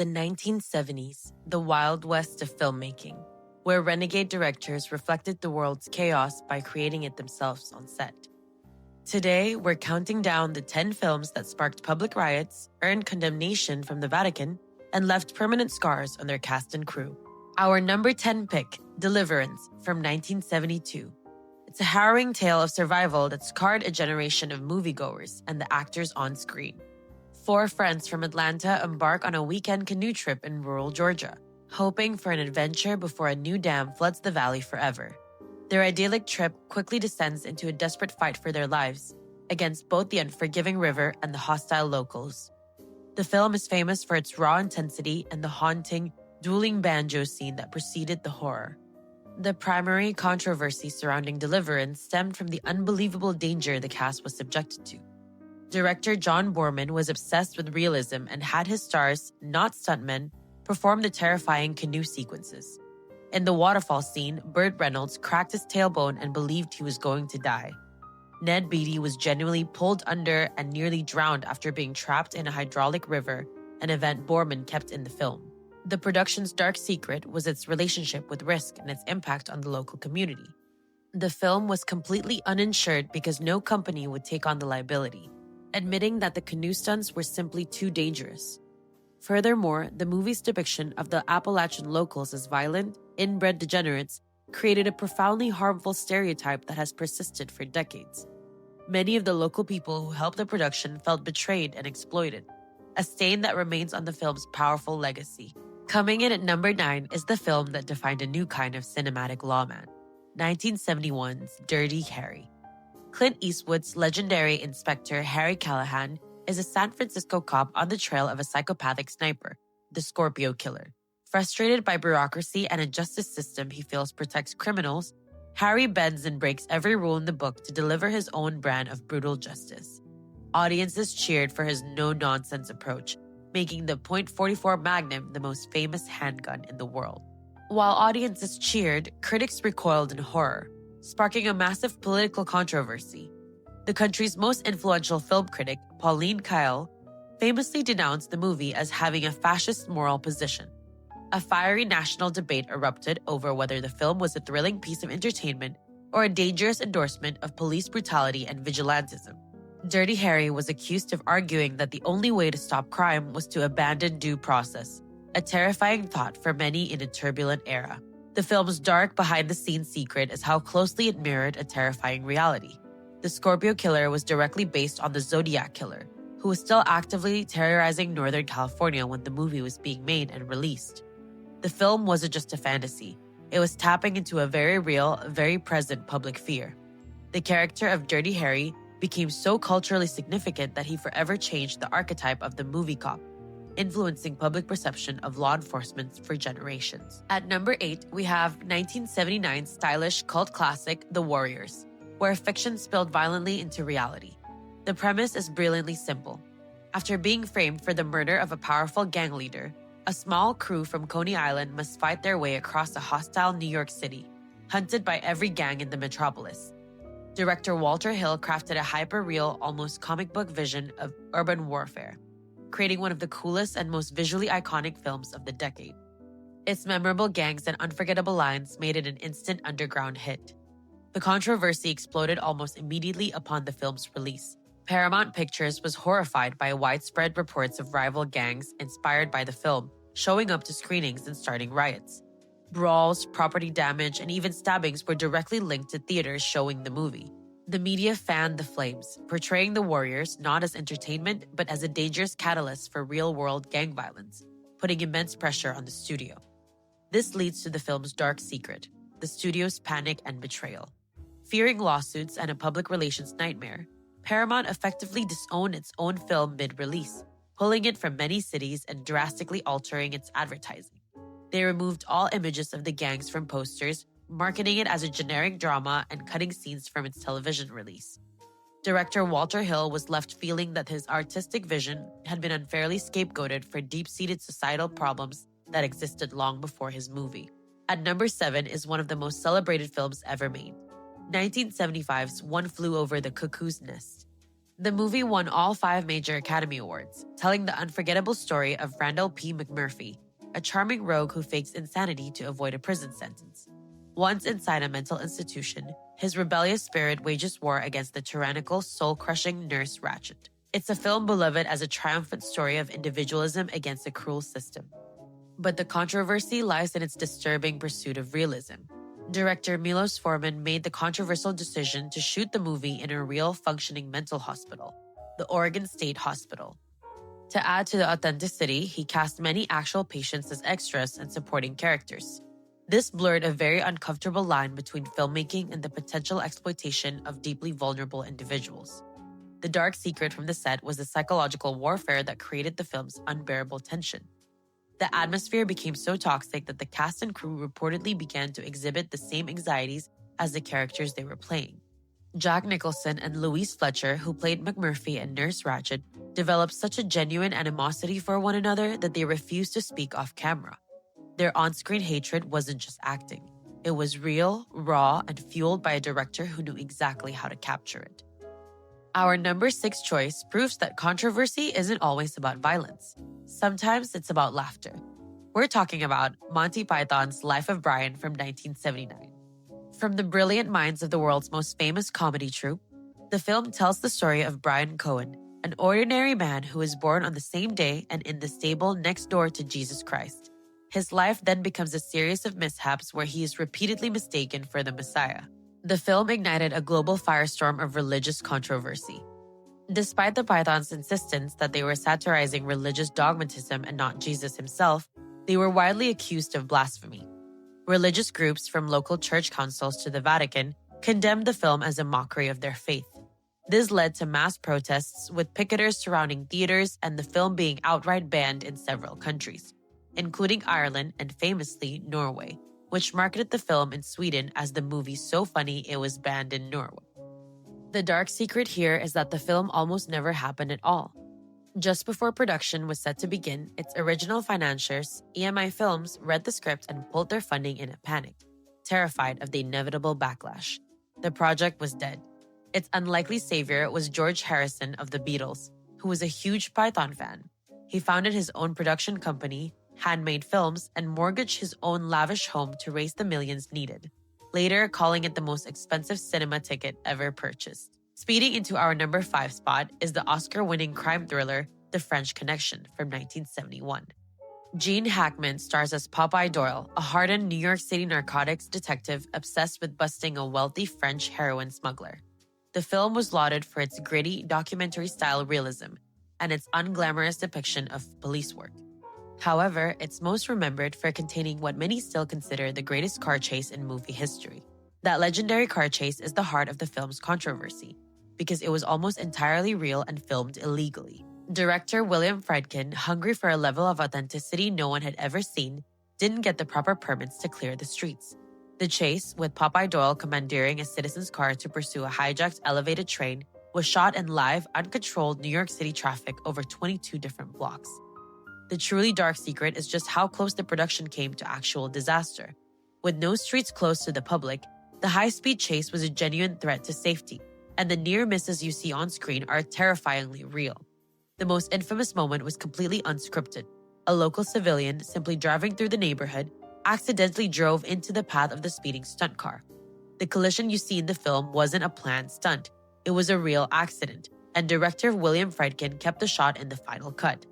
The 1970s, the Wild West of filmmaking, where renegade directors reflected the world's chaos by creating it themselves on set. Today, we're counting down the 10 films that sparked public riots, earned condemnation from the Vatican, and left permanent scars on their cast and crew. Our number 10 pick, Deliverance, from 1972. It's a harrowing tale of survival that scarred a generation of moviegoers and the actors on screen. 4 friends from Atlanta embark on a weekend canoe trip in rural Georgia, hoping for an adventure before a new dam floods the valley forever. Their idyllic trip quickly descends into a desperate fight for their lives against both the unforgiving river and the hostile locals. The film is famous for its raw intensity and the haunting, dueling banjo scene that preceded the horror. The primary controversy surrounding Deliverance stemmed from the unbelievable danger the cast was subjected to. Director John Boorman was obsessed with realism and had his stars, not stuntmen, perform the terrifying canoe sequences. In the waterfall scene, Burt Reynolds cracked his tailbone and believed he was going to die. Ned Beatty was genuinely pulled under and nearly drowned after being trapped in a hydraulic river, an event Boorman kept in the film. The production's dark secret was its relationship with risk and its impact on the local community. The film was completely uninsured because no company would take on the liability, admitting that the canoe stunts were simply too dangerous. Furthermore, the movie's depiction of the Appalachian locals as violent, inbred degenerates created a profoundly harmful stereotype that has persisted for decades. Many of the local people who helped the production felt betrayed and exploited, a stain that remains on the film's powerful legacy. Coming in at number 9 is the film that defined a new kind of cinematic lawman, 1971's Dirty Harry. Clint Eastwood's legendary Inspector Harry Callahan is a San Francisco cop on the trail of a psychopathic sniper, the Scorpio Killer. Frustrated by bureaucracy and a justice system he feels protects criminals, Harry bends and breaks every rule in the book to deliver his own brand of brutal justice. Audiences cheered for his no-nonsense approach, making the .44 Magnum the most famous handgun in the world. While audiences cheered, critics recoiled in horror, sparking a massive political controversy. The country's most influential film critic, Pauline Kael, famously denounced the movie as having a fascist moral position. A fiery national debate erupted over whether the film was a thrilling piece of entertainment or a dangerous endorsement of police brutality and vigilantism. Dirty Harry was accused of arguing that the only way to stop crime was to abandon due process, a terrifying thought for many in a turbulent era. The film's dark behind-the-scenes secret is how closely it mirrored a terrifying reality. The Scorpio Killer was directly based on the Zodiac Killer, who was still actively terrorizing Northern California when the movie was being made and released. The film wasn't just a fantasy. It was tapping into a very real, very present public fear. The character of Dirty Harry became so culturally significant that he forever changed the archetype of the movie cop, influencing public perception of law enforcement for generations. At number 8, we have 1979's stylish cult classic, The Warriors, where fiction spilled violently into reality. The premise is brilliantly simple. After being framed for the murder of a powerful gang leader, a small crew from Coney Island must fight their way across a hostile New York City, hunted by every gang in the metropolis. Director Walter Hill crafted a hyper-real, almost comic book vision of urban warfare, creating one of the coolest and most visually iconic films of the decade. Its memorable gangs and unforgettable lines made it an instant underground hit. The controversy exploded almost immediately upon the film's release. Paramount Pictures was horrified by widespread reports of rival gangs inspired by the film showing up to screenings and starting riots. Brawls, property damage, and even stabbings were directly linked to theaters showing the movie. The media fanned the flames, portraying the Warriors not as entertainment but as a dangerous catalyst for real-world gang violence, putting immense pressure on the studio. This leads to the film's dark secret, the studio's panic and betrayal. Fearing lawsuits and a public relations nightmare, Paramount effectively disowned its own film mid-release, pulling it from many cities and drastically altering its advertising. They removed all images of the gangs from posters, marketing it as a generic drama and cutting scenes from its television release. Director Walter Hill was left feeling that his artistic vision had been unfairly scapegoated for deep-seated societal problems that existed long before his movie. At number 7 is one of the most celebrated films ever made, 1975's One Flew Over the Cuckoo's Nest. The movie won all 5 major Academy Awards, telling the unforgettable story of Randall P. McMurphy, a charming rogue who fakes insanity to avoid a prison sentence. Once inside a mental institution, his rebellious spirit wages war against the tyrannical, soul-crushing Nurse Ratched. It's a film beloved as a triumphant story of individualism against a cruel system. But the controversy lies in its disturbing pursuit of realism. Director Milos Forman made the controversial decision to shoot the movie in a real, functioning mental hospital, the Oregon State Hospital. To add to the authenticity, he cast many actual patients as extras and supporting characters. This blurred a very uncomfortable line between filmmaking and the potential exploitation of deeply vulnerable individuals. The dark secret from the set was the psychological warfare that created the film's unbearable tension. The atmosphere became so toxic that the cast and crew reportedly began to exhibit the same anxieties as the characters they were playing. Jack Nicholson and Louise Fletcher, who played McMurphy and Nurse Ratched, developed such a genuine animosity for one another that they refused to speak off camera. Their on-screen hatred wasn't just acting. It was real, raw, and fueled by a director who knew exactly how to capture it. Our number 6 choice proves that controversy isn't always about violence. Sometimes it's about laughter. We're talking about Monty Python's Life of Brian from 1979. From the brilliant minds of the world's most famous comedy troupe, the film tells the story of Brian Cohen, an ordinary man who is born on the same day and in the stable next door to Jesus Christ. His life then becomes a series of mishaps where he is repeatedly mistaken for the Messiah. The film ignited a global firestorm of religious controversy. Despite the Pythons' insistence that they were satirizing religious dogmatism and not Jesus himself, they were widely accused of blasphemy. Religious groups from local church councils to the Vatican condemned the film as a mockery of their faith. This led to mass protests, with picketers surrounding theaters and the film being outright banned in several countries, including Ireland and famously Norway, which marketed the film in Sweden as the movie so funny it was banned in Norway. The dark secret here is that the film almost never happened at all. Just before production was set to begin, its original financiers, EMI Films, read the script and pulled their funding in a panic, terrified of the inevitable backlash. The project was dead. Its unlikely savior was George Harrison of the Beatles, who was a huge Python fan. He founded his own production company, Handmade Films, and mortgaged his own lavish home to raise the millions needed, later calling it the most expensive cinema ticket ever purchased. Speeding into our number 5 spot is the Oscar-winning crime thriller The French Connection from 1971. Gene Hackman stars as Popeye Doyle, a hardened New York City narcotics detective obsessed with busting a wealthy French heroin smuggler. The film was lauded for its gritty, documentary-style realism and its unglamorous depiction of police work. However, it's most remembered for containing what many still consider the greatest car chase in movie history. That legendary car chase is the heart of the film's controversy, because it was almost entirely real and filmed illegally. Director William Friedkin, hungry for a level of authenticity no one had ever seen, didn't get the proper permits to clear the streets. The chase, with Popeye Doyle commandeering a citizen's car to pursue a hijacked elevated train, was shot in live, uncontrolled New York City traffic over 22 different blocks. The truly dark secret is just how close the production came to actual disaster. With no streets closed to the public, the high-speed chase was a genuine threat to safety, and the near misses you see on screen are terrifyingly real. The most infamous moment was completely unscripted. A local civilian, simply driving through the neighborhood, accidentally drove into the path of the speeding stunt car. The collision you see in the film wasn't a planned stunt. It was a real accident, and director William Friedkin kept the shot in the final cut.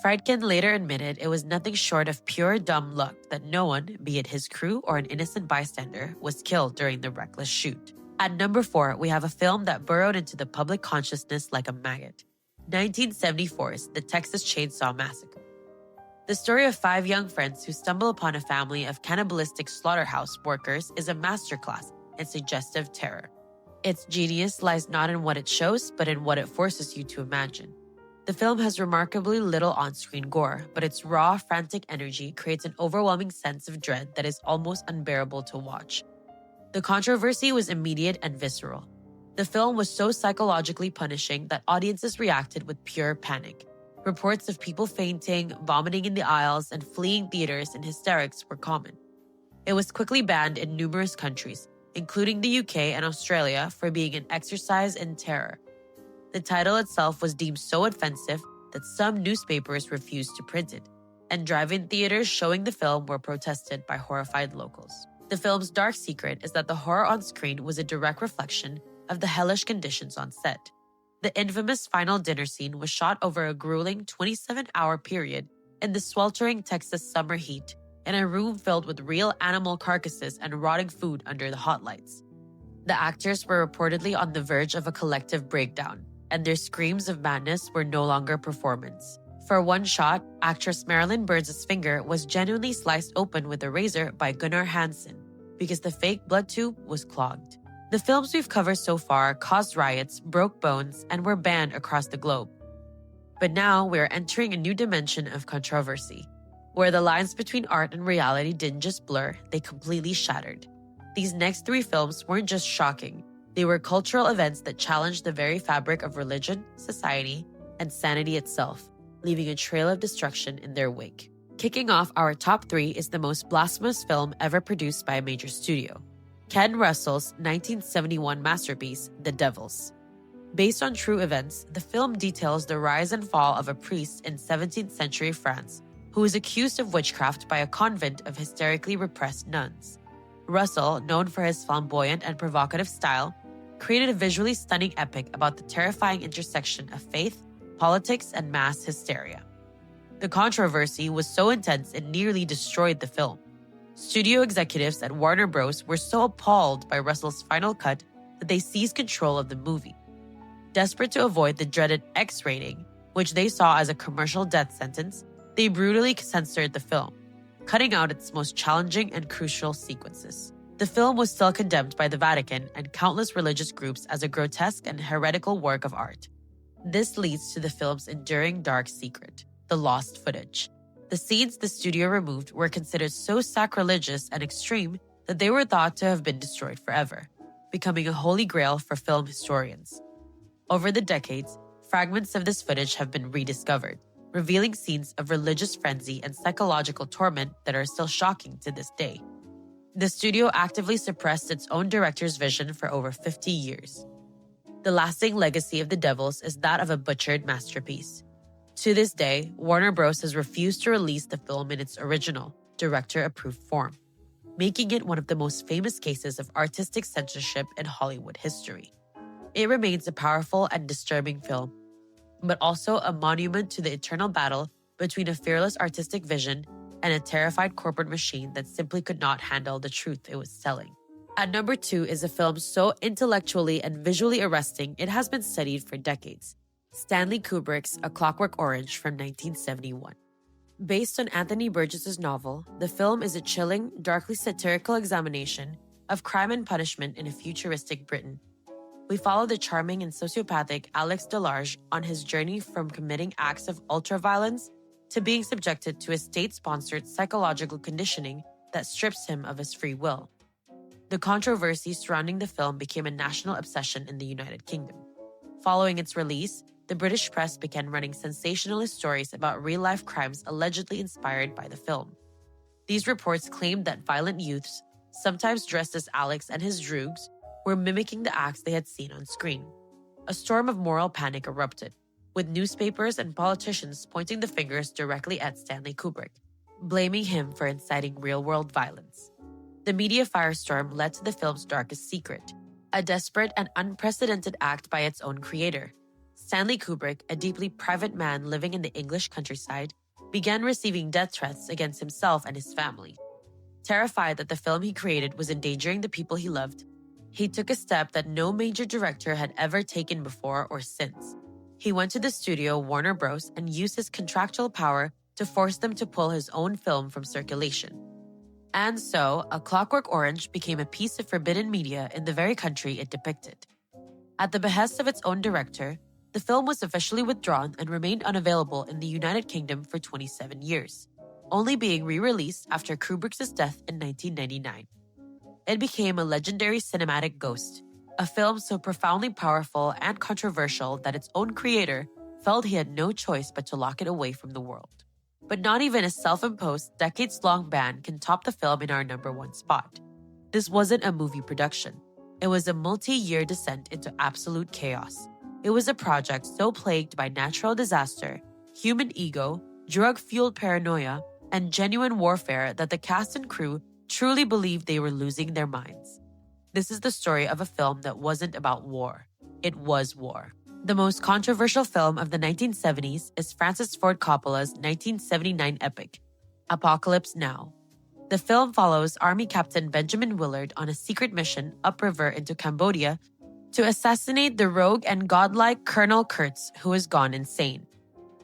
Friedkin later admitted it was nothing short of pure dumb luck that no one, be it his crew or an innocent bystander, was killed during the reckless shoot. At number 4, we have a film that burrowed into the public consciousness like a maggot. 1974's The Texas Chainsaw Massacre. The story of 5 young friends who stumble upon a family of cannibalistic slaughterhouse workers is a masterclass in suggestive terror. Its genius lies not in what it shows, but in what it forces you to imagine. The film has remarkably little on-screen gore, but its raw, frantic energy creates an overwhelming sense of dread that is almost unbearable to watch. The controversy was immediate and visceral. The film was so psychologically punishing that audiences reacted with pure panic. Reports of people fainting, vomiting in the aisles, and fleeing theaters in hysterics were common. It was quickly banned in numerous countries, including the UK and Australia, for being an exercise in terror. The title itself was deemed so offensive that some newspapers refused to print it, and drive-in theaters showing the film were protested by horrified locals. The film's dark secret is that the horror on screen was a direct reflection of the hellish conditions on set. The infamous final dinner scene was shot over a grueling 27-hour period in the sweltering Texas summer heat in a room filled with real animal carcasses and rotting food under the hot lights. The actors were reportedly on the verge of a collective breakdown, and their screams of madness were no longer performance. For one shot, actress Marilyn Burns' finger was genuinely sliced open with a razor by Gunnar Hansen because the fake blood tube was clogged. The films we've covered so far caused riots, broke bones, and were banned across the globe. But now we're entering a new dimension of controversy, where the lines between art and reality didn't just blur, they completely shattered. These next 3 films weren't just shocking, they were cultural events that challenged the very fabric of religion, society, and sanity itself, leaving a trail of destruction in their wake. Kicking off our top 3 is the most blasphemous film ever produced by a major studio, Ken Russell's 1971 masterpiece, The Devils. Based on true events, the film details the rise and fall of a priest in 17th century France who was accused of witchcraft by a convent of hysterically repressed nuns. Russell, known for his flamboyant and provocative style, created a visually stunning epic about the terrifying intersection of faith, politics, and mass hysteria. The controversy was so intense it nearly destroyed the film. Studio executives at Warner Bros. Were so appalled by Russell's final cut that they seized control of the movie. Desperate to avoid the dreaded X rating, which they saw as a commercial death sentence, they brutally censored the film, cutting out its most challenging and crucial sequences. The film was still condemned by the Vatican and countless religious groups as a grotesque and heretical work of art. This leads to the film's enduring dark secret, the lost footage. The scenes the studio removed were considered so sacrilegious and extreme that they were thought to have been destroyed forever, becoming a holy grail for film historians. Over the decades, fragments of this footage have been rediscovered, revealing scenes of religious frenzy and psychological torment that are still shocking to this day. The studio actively suppressed its own director's vision for over 50 years. The lasting legacy of The Devils is that of a butchered masterpiece. To this day, Warner Bros. Has refused to release the film in its original, director-approved form, making it one of the most famous cases of artistic censorship in Hollywood history. It remains a powerful and disturbing film, but also a monument to the eternal battle between a fearless artistic vision and a terrified corporate machine that simply could not handle the truth it was telling. At number 2 is a film so intellectually and visually arresting it has been studied for decades, Stanley Kubrick's A Clockwork Orange from 1971. Based on Anthony Burgess's novel, the film is a chilling, darkly satirical examination of crime and punishment in a futuristic Britain. We follow the charming and sociopathic Alex Delarge on his journey from committing acts of ultraviolence to being subjected to a state-sponsored psychological conditioning that strips him of his free will. The controversy surrounding the film became a national obsession in the United Kingdom. Following its release, the British press began running sensationalist stories about real-life crimes allegedly inspired by the film. These reports claimed that violent youths, sometimes dressed as Alex and his droogs, were mimicking the acts they had seen on screen. A storm of moral panic erupted, with newspapers and politicians pointing the fingers directly at Stanley Kubrick, blaming him for inciting real-world violence. The media firestorm led to the film's darkest secret, a desperate and unprecedented act by its own creator. Stanley Kubrick, a deeply private man living in the English countryside, began receiving death threats against himself and his family. Terrified that the film he created was endangering the people he loved, he took a step that no major director had ever taken before or since. He went to the studio Warner Bros. And used his contractual power to force them to pull his own film from circulation. And so, A Clockwork Orange became a piece of forbidden media in the very country it depicted. At the behest of its own director, the film was officially withdrawn and remained unavailable in the United Kingdom for 27 years, only being re-released after Kubrick's death in 1999. It became a legendary cinematic ghost, a film so profoundly powerful and controversial that its own creator felt he had no choice but to lock it away from the world. But not even a self-imposed, decades-long ban can top the film in our number 1 spot. This wasn't a movie production. It was a multi-year descent into absolute chaos. It was a project so plagued by natural disaster, human ego, drug-fueled paranoia, and genuine warfare that the cast and crew truly believed they were losing their minds. This is the story of a film that wasn't about war. It was war. The most controversial film of the 1970s is Francis Ford Coppola's 1979 epic, Apocalypse Now. The film follows Army Captain Benjamin Willard on a secret mission upriver into Cambodia to assassinate the rogue and godlike Colonel Kurtz, who has gone insane.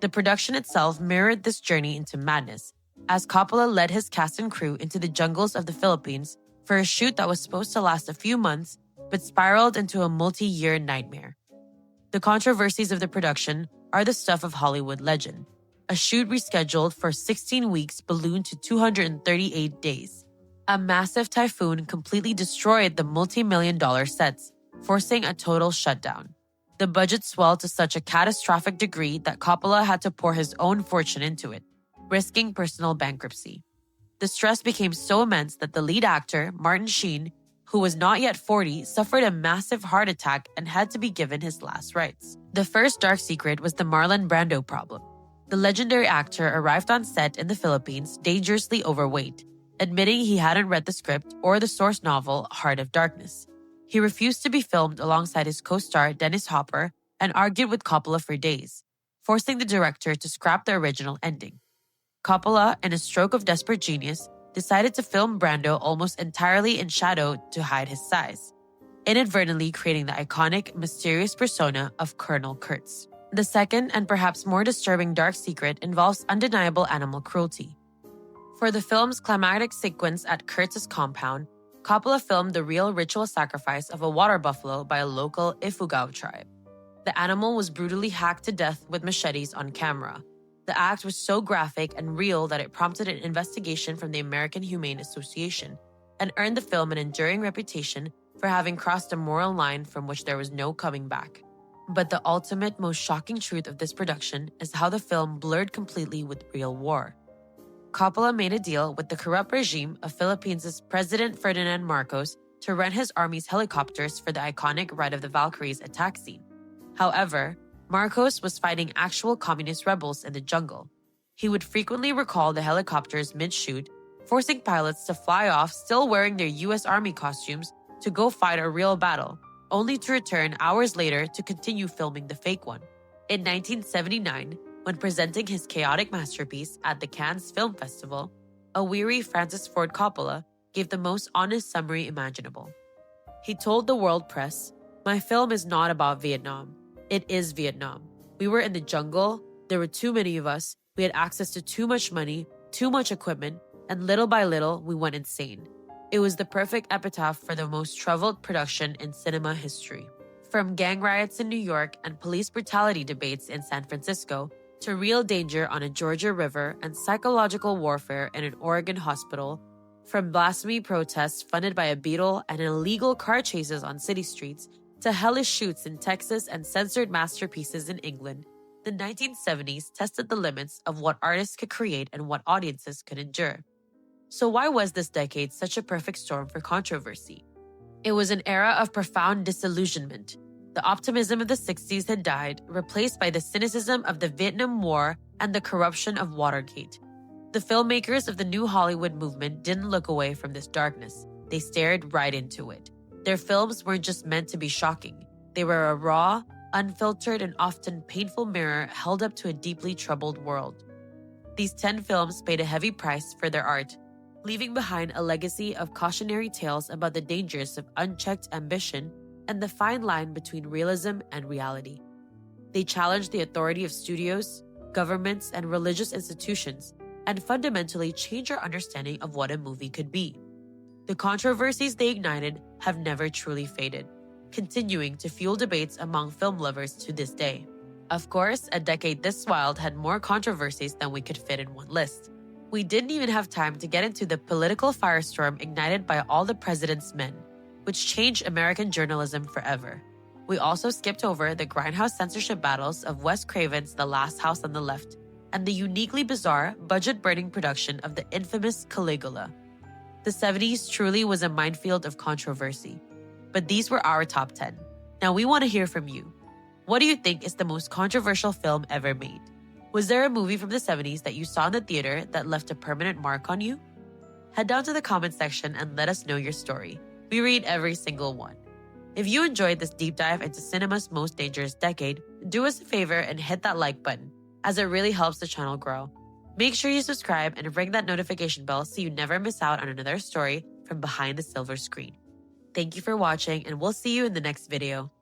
The production itself mirrored this journey into madness, as Coppola led his cast and crew into the jungles of the Philippines for a shoot that was supposed to last a few months but spiraled into a multi-year nightmare. The controversies of the production are the stuff of Hollywood legend. A shoot rescheduled for 16 weeks ballooned to 238 days. A massive typhoon completely destroyed the multi-million-dollar sets, forcing a total shutdown. The budget swelled to such a catastrophic degree that Coppola had to pour his own fortune into it, risking personal bankruptcy. The stress became so immense that the lead actor, Martin Sheen, who was not yet 40, suffered a massive heart attack and had to be given his last rites. The first dark secret was the Marlon Brando problem. The legendary actor arrived on set in the Philippines dangerously overweight, admitting he hadn't read the script or the source novel Heart of Darkness. He refused to be filmed alongside his co-star Dennis Hopper and argued with Coppola for days, forcing the director to scrap the original ending. Coppola, in a stroke of desperate genius, decided to film Brando almost entirely in shadow to hide his size, inadvertently creating the iconic, mysterious persona of Colonel Kurtz. The second and perhaps more disturbing dark secret involves undeniable animal cruelty. For the film's climactic sequence at Kurtz's compound, Coppola filmed the real ritual sacrifice of a water buffalo by a local Ifugao tribe. The animal was brutally hacked to death with machetes on camera. The act was so graphic and real that it prompted an investigation from the American Humane Association and earned the film an enduring reputation for having crossed a moral line from which there was no coming back. But the ultimate, most shocking truth of this production is how the film blurred completely with real war. Coppola made a deal with the corrupt regime of Philippines' President Ferdinand Marcos to rent his army's helicopters for the iconic Ride of the Valkyries attack scene. However, Marcos was fighting actual communist rebels in the jungle. He would frequently recall the helicopters mid-shoot, forcing pilots to fly off still wearing their U.S. Army costumes to go fight a real battle, only to return hours later to continue filming the fake one. In 1979, when presenting his chaotic masterpiece at the Cannes Film Festival, a weary Francis Ford Coppola gave the most honest summary imaginable. He told the world press, "My film is not about Vietnam. It is Vietnam. We were in the jungle, there were too many of us, we had access to too much money, too much equipment, and little by little, we went insane. It was the perfect epitaph for the most troubled production in cinema history." From gang riots in New York and police brutality debates in San Francisco, to real danger on a Georgia river and psychological warfare in an Oregon hospital, from blasphemy protests funded by a Beatle and illegal car chases on city streets, to hellish shoots in Texas and censored masterpieces in England, the 1970s tested the limits of what artists could create and what audiences could endure. So why was this decade such a perfect storm for controversy? It was an era of profound disillusionment. The optimism of the 60s had died, replaced by the cynicism of the Vietnam War and the corruption of Watergate. The filmmakers of the New Hollywood movement didn't look away from this darkness. They stared right into it. Their films weren't just meant to be shocking. They were a raw, unfiltered, and often painful mirror held up to a deeply troubled world. These 10 films paid a heavy price for their art, leaving behind a legacy of cautionary tales about the dangers of unchecked ambition and the fine line between realism and reality. They challenged the authority of studios, governments, and religious institutions, and fundamentally changed our understanding of what a movie could be. The controversies they ignited have never truly faded, continuing to fuel debates among film lovers to this day. Of course, a decade this wild had more controversies than we could fit in one list. We didn't even have time to get into the political firestorm ignited by All the President's Men, which changed American journalism forever. We also skipped over the grindhouse censorship battles of Wes Craven's The Last House on the Left and the uniquely bizarre, budget-burning production of the infamous Caligula. The 70s truly was a minefield of controversy. But these were our top 10. Now we want to hear from you. What do you think is the most controversial film ever made? Was there a movie from the 70s that you saw in the theater that left a permanent mark on you? Head down to the comment section and let us know your story. We read every single one. If you enjoyed this deep dive into cinema's most dangerous decade, do us a favor and hit that like button, as it really helps the channel grow. Make sure you subscribe and ring that notification bell so you never miss out on another story from behind the silver screen. Thank you for watching, and we'll see you in the next video.